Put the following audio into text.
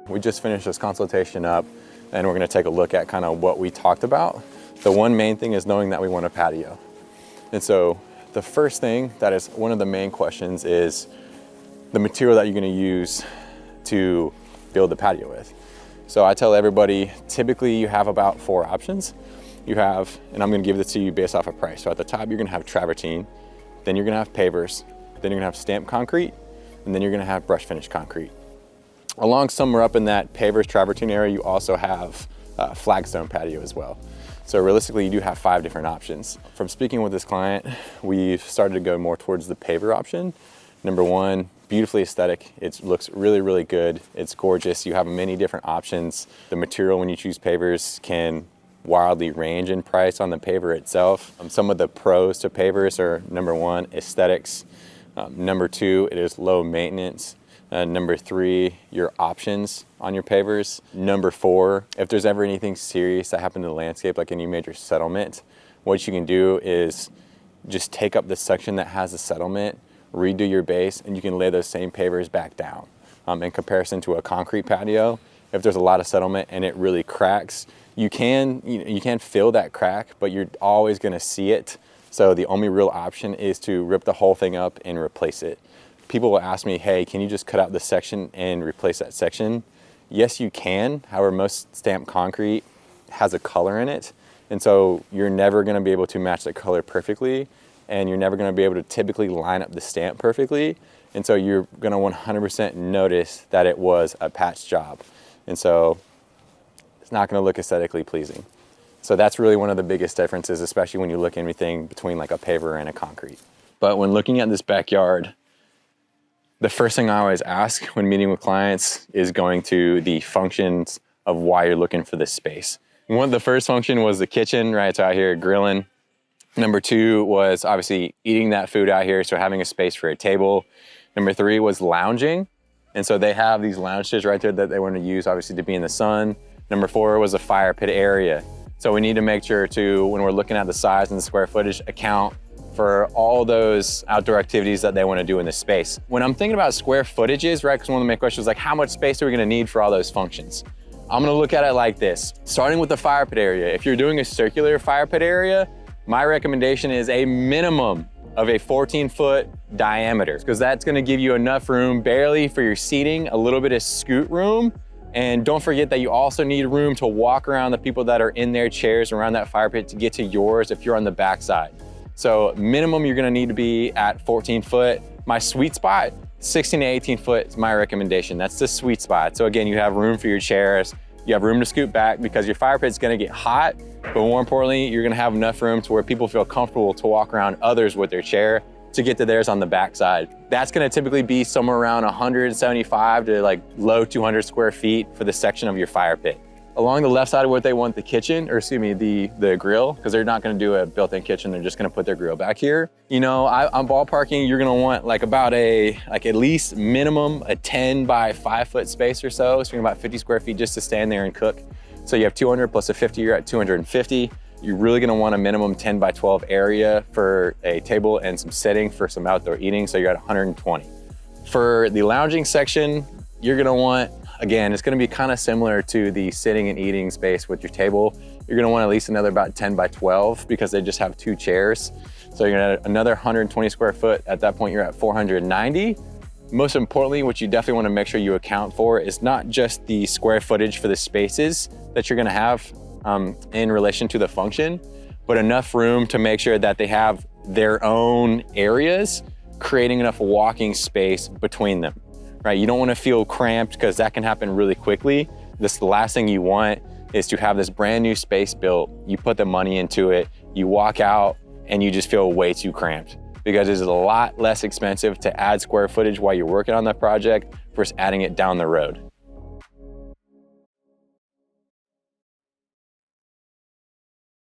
We just finished this consultation up and we're gonna take a look at kind of what we talked about. The one main thing is knowing that we want a patio. And so the first thing that is one of the main questions is the material that you're gonna use to build the patio with. So I tell everybody, typically you have about 4 options. You have, and I'm gonna give this to you based off of price. So at the top, you're gonna have travertine, then you're gonna have pavers, then you're gonna have stamped concrete, and then you're gonna have brush finished concrete. Along somewhere up in that pavers travertine area, you also have flagstone patio as well. So realistically, you do have 5 different options. From speaking with this client, we've started to go more towards the paver option. Number one, beautifully aesthetic. It looks really, really good. It's gorgeous. You have many different options. The material when you choose pavers can wildly range in price on the paver itself. Some of the pros to pavers are number 1, aesthetics. Number 2, it is low maintenance. Number 3, your options on your pavers. Number 4, if there's ever anything serious that happened to the landscape, like any major settlement, what you can do is just take up the section that has the settlement, redo your base, and you can lay those same pavers back down. In comparison to a concrete patio, if there's a lot of settlement and it really cracks, you can fill that crack, but you're always gonna see it. So the only real option is to rip the whole thing up and replace it. People will ask me, hey, can you just cut out this section and replace that section? Yes, you can. However, most stamped concrete has a color in it. And so you're never gonna be able to match the color perfectly, and you're never gonna be able to typically line up the stamp perfectly. And so you're gonna 100% notice that it was a patch job. And so it's not gonna look aesthetically pleasing. So that's really one of the biggest differences, especially when you look at anything between like a paver and a concrete. But when looking at this backyard, the first thing I always ask when meeting with clients is going to the functions of why you're looking for this space. The first function was the kitchen, right? So out here grilling. Number 2 was obviously eating that food out here, so having a space for a table. Number 3 was lounging. And so they have these lounge chairs right there that they want to use obviously to be in the sun. Number 4 was a fire pit area. So we need to make sure to, when we're looking at the size and the square footage, account for all those outdoor activities that they want to do in this space. When I'm thinking about square footages, right, because one of the main questions is like, how much space are we going to need for all those functions? I'm going to look at it like this. Starting with the fire pit area. If you're doing a circular fire pit area, my recommendation is a minimum of a 14-foot diameter, because that's going to give you enough room barely for your seating, a little bit of scoot room. And don't forget that you also need room to walk around the people that are in their chairs around that fire pit to get to yours if you're on the backside. So minimum, you're gonna need to be at 14 foot. My sweet spot, 16 to 18 foot is my recommendation. That's the sweet spot. So again, you have room for your chairs, you have room to scoot back because your fire pit's gonna get hot, but more importantly, you're gonna have enough room to where people feel comfortable to walk around others with their chair to get to theirs on the backside. That's gonna typically be somewhere around 175 to like low 200 square feet for the section of your fire pit. Along the left side of what they want the kitchen, or excuse me, the grill, because they're not gonna do a built-in kitchen, they're just gonna put their grill back here. You know, I'm ballparking, you're gonna want like about at least minimum a 10 by 5 foot space or so. So you're about 50 square feet just to stand there and cook. So you have 200 plus a 50, you're at 250. You're really gonna want a minimum 10 by 12 area for a table and some sitting for some outdoor eating, so you're at 120. For the lounging section, you're gonna want, again, it's gonna be kind of similar to the sitting and eating space with your table. You're gonna want at least another about 10 by 12 because they just have 2 chairs. So you're gonna add another 120 square foot. At that point, you're at 490. Most importantly, what you definitely wanna make sure you account for is not just the square footage for the spaces that you're gonna have in relation to the function, but enough room to make sure that they have their own areas, creating enough walking space between them. Right, you don't want to feel cramped because that can happen really quickly. The last thing you want is to have this brand new space built, you put the money into it, you walk out and you just feel way too cramped, because it's a lot less expensive to add square footage while you're working on that project versus adding it down the road.